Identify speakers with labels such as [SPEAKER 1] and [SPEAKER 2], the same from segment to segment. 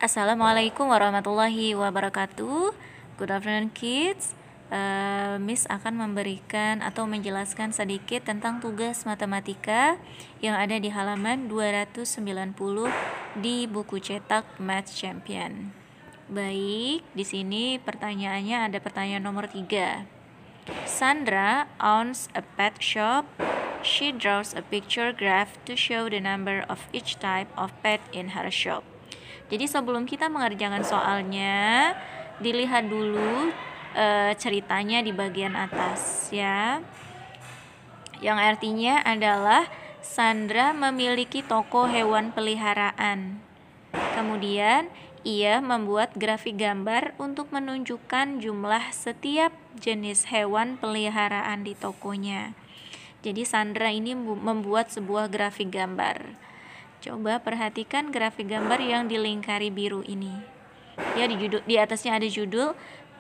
[SPEAKER 1] Assalamualaikum warahmatullahi wabarakatuh. Good afternoon kids. Miss akan memberikan atau menjelaskan sedikit tentang tugas matematika yang ada di halaman 290 di buku cetak Math Champion. Baik, di sini pertanyaannya ada pertanyaan nomor 3. Sandra owns a pet shop. She draws a picture graph to show the number of each type of pet in her shop. Jadi sebelum kita mengerjakan soalnya, dilihat dulu ceritanya di bagian atas ya. Yang artinya adalah Sandra memiliki toko hewan peliharaan. Kemudian ia membuat grafik gambar untuk menunjukkan jumlah setiap jenis hewan peliharaan di tokonya. Jadi Sandra ini membuat sebuah grafik gambar. Coba perhatikan grafik gambar yang dilingkari biru ini. Ya, di atasnya ada judul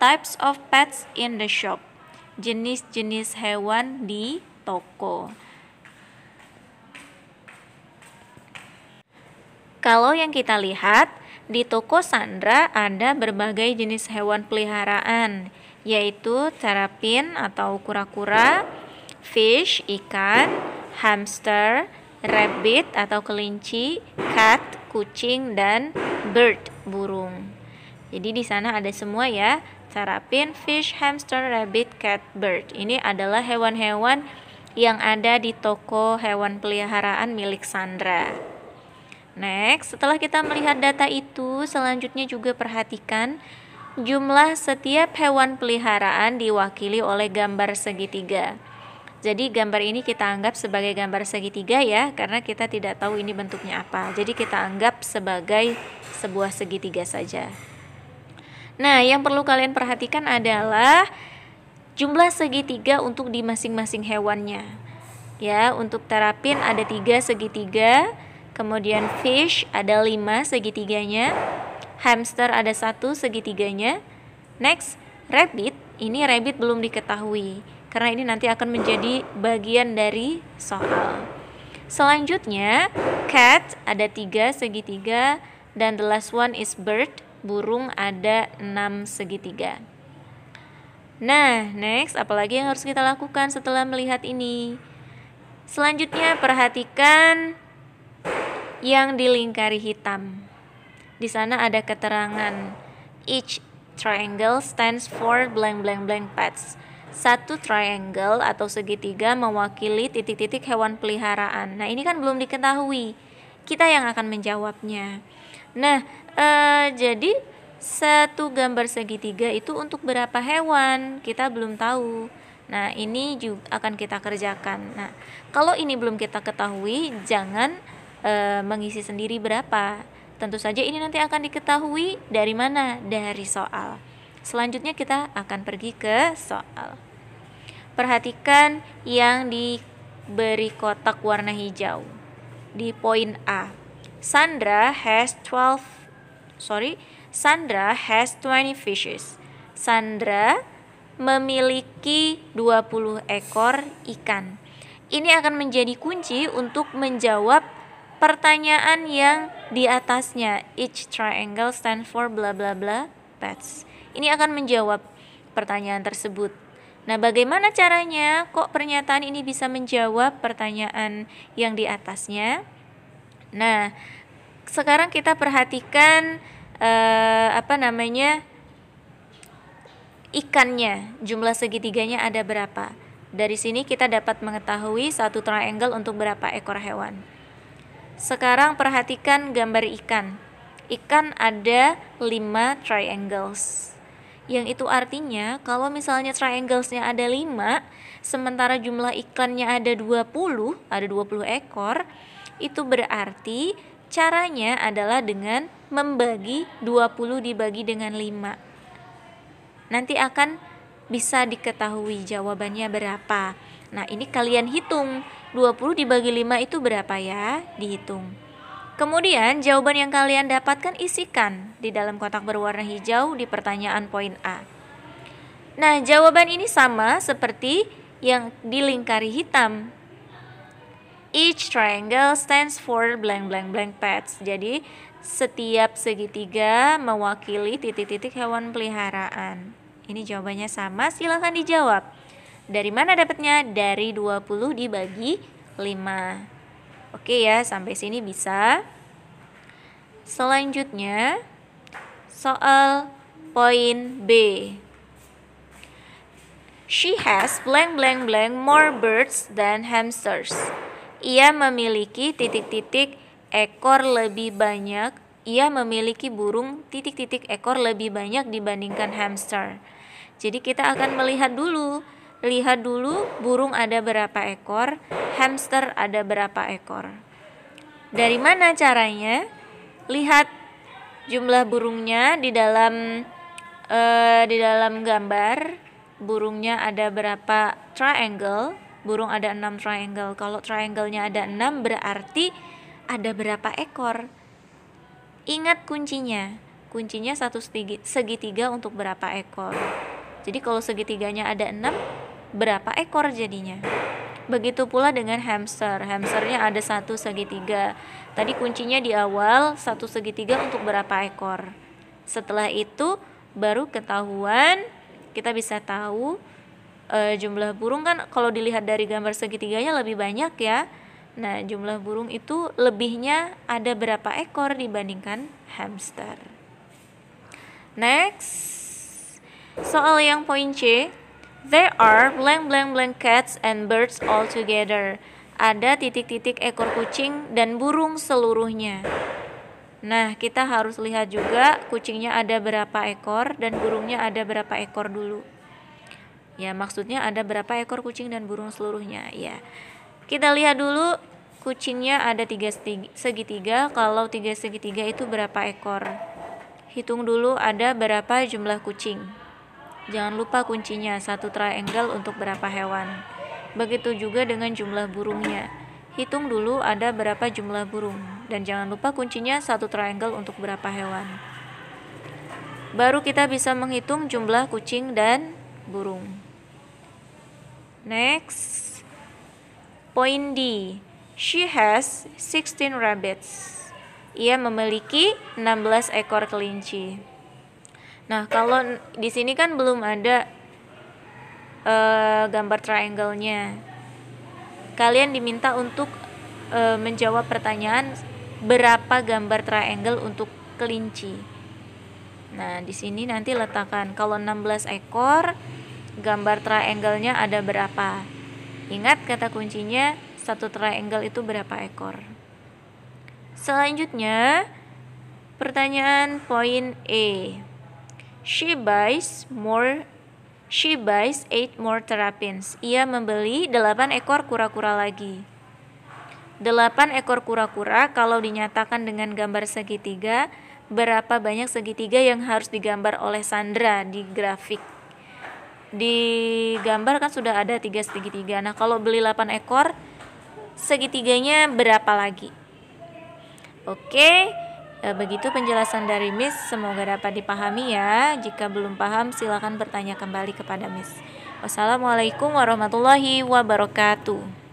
[SPEAKER 1] Types of Pets in the Shop. Jenis-jenis hewan di toko. Kalau yang kita lihat, di toko Sandra ada berbagai jenis hewan peliharaan, yaitu terapin atau kura-kura, fish, ikan, hamster, rabbit atau kelinci, cat, kucing, dan bird, burung. Jadi di sana ada semua ya, terapin, fish, hamster, rabbit, cat, bird. Ini adalah hewan-hewan yang ada di toko hewan peliharaan milik Sandra. Next, setelah kita melihat data itu, selanjutnya juga perhatikan jumlah setiap hewan peliharaan diwakili oleh gambar segitiga. Jadi gambar ini kita anggap sebagai gambar segitiga ya, karena kita tidak tahu ini bentuknya apa. Jadi kita anggap sebagai sebuah segitiga saja. Nah, yang perlu kalian perhatikan adalah jumlah segitiga untuk di masing-masing hewannya. Ya, untuk terapin ada 3 segitiga, kemudian fish ada 5 segitiganya, hamster ada 1 segitiganya. Next, rabbit, ini rabbit belum diketahui, karena ini nanti akan menjadi bagian dari soal. Selanjutnya, cat ada 3 segitiga, dan the last one is bird, burung ada 6 segitiga. Nah, next, apalagi yang harus kita lakukan setelah melihat ini? Selanjutnya, perhatikan yang dilingkari hitam. Di sana ada keterangan, each triangle stands for blank blank blank pets. Satu triangle atau segitiga mewakili titik-titik hewan peliharaan. Nah, ini kan belum diketahui. Kita yang akan menjawabnya. Nah, jadi satu gambar segitiga itu untuk berapa hewan? Kita belum tahu. Nah, ini juga akan kita kerjakan. Nah, kalau ini belum kita ketahui, jangan mengisi sendiri berapa. Tentu saja ini nanti akan diketahui dari mana? Dari soal. Selanjutnya kita akan pergi ke soal. Perhatikan yang diberi kotak warna hijau. Di poin A. Sandra has 20 fishes. Sandra memiliki 20 ekor ikan. Ini akan menjadi kunci untuk menjawab pertanyaan yang di atasnya. Each triangle stands for bla bla bla pets. Ini akan menjawab pertanyaan tersebut. Nah, bagaimana caranya? Kok pernyataan ini bisa menjawab pertanyaan yang di atasnya? Nah, sekarang kita perhatikan ikannya, jumlah segitiganya ada berapa. Dari sini kita dapat mengetahui satu triangle untuk berapa ekor hewan. Sekarang perhatikan gambar ikan. Ikan ada 5 triangles. Yang itu artinya kalau misalnya trianglesnya ada 5, sementara jumlah ikannya ada 20 ekor, itu berarti caranya adalah dengan membagi 20 dibagi dengan 5. Nanti akan bisa diketahui jawabannya berapa. Nah, ini kalian hitung. 20 dibagi 5 itu berapa ya? Dihitung. Kemudian jawaban yang kalian dapatkan isikan di dalam kotak berwarna hijau di pertanyaan poin A. Nah, jawaban ini sama seperti yang dilingkari hitam. Each triangle stands for blank blank blank pets. Jadi setiap segitiga mewakili titik-titik hewan peliharaan? Ini jawabannya sama, silahkan dijawab. Dari mana dapatnya? Dari 20 dibagi 5. Oke ya, sampai sini bisa. Selanjutnya, soal poin B. She has blank blank blank more birds than hamsters. Ia memiliki titik-titik ekor lebih banyak. Ia memiliki burung titik-titik ekor lebih banyak dibandingkan hamster. Jadi kita akan melihat dulu. Lihat dulu burung ada berapa ekor, hamster ada berapa ekor. Dari mana caranya? Lihat jumlah burungnya di dalam gambar. Burungnya ada berapa triangle? Burung ada 6 triangle. Kalau triangle-nya ada 6 berarti ada berapa ekor? Ingat kuncinya. Kuncinya satu segitiga untuk berapa ekor. Jadi kalau segitiganya ada 6, berapa ekor jadinya? Begitu pula dengan hamster. Hamsternya ada satu segitiga. Tadi kuncinya di awal satu segitiga untuk berapa ekor. Setelah itu baru ketahuan, kita bisa tahu jumlah burung kan kalau dilihat dari gambar segitiganya lebih banyak ya. Nah, jumlah burung itu lebihnya ada berapa ekor dibandingkan hamster. Next, soal yang poin C. There are blank blank blank cats and birds all together. Ada titik-titik ekor kucing dan burung seluruhnya. Nah, kita harus lihat juga kucingnya ada berapa ekor dan burungnya ada berapa ekor dulu. Ya, maksudnya ada berapa ekor kucing dan burung seluruhnya. Ya, kita lihat dulu kucingnya ada 3 segitiga. Kalau 3 segitiga itu berapa ekor? Hitung dulu ada berapa jumlah kucing. Jangan lupa kuncinya satu triangle untuk berapa hewan. Begitu juga dengan jumlah burungnya. Hitung dulu ada berapa jumlah burung. Dan jangan lupa kuncinya satu triangle untuk berapa hewan. Baru kita bisa menghitung jumlah kucing dan burung. Next, point D. She has 16 rabbits. Ia memiliki 16 ekor kelinci. Nah, kalau di sini kan belum ada gambar triangle-nya. Kalian diminta untuk menjawab pertanyaan berapa gambar triangle untuk kelinci. Nah, di sini nanti letakkan kalau 16 ekor, gambar triangle-nya ada berapa. Ingat kata kuncinya, satu triangle itu berapa ekor. Selanjutnya, pertanyaan poin E. She buys 8 more terrapins. Ia membeli 8 ekor kura-kura lagi. 8 ekor kura-kura kalau dinyatakan dengan gambar segitiga, berapa banyak segitiga yang harus digambar oleh Sandra di grafik? Di gambar kan sudah ada 3 segitiga. Nah, kalau beli 8 ekor, segitiganya berapa lagi? Oke, begitu penjelasan dari Miss. Semoga dapat dipahami ya. Jika belum paham, silakan bertanya kembali kepada Miss. Wassalamualaikum warahmatullahi wabarakatuh.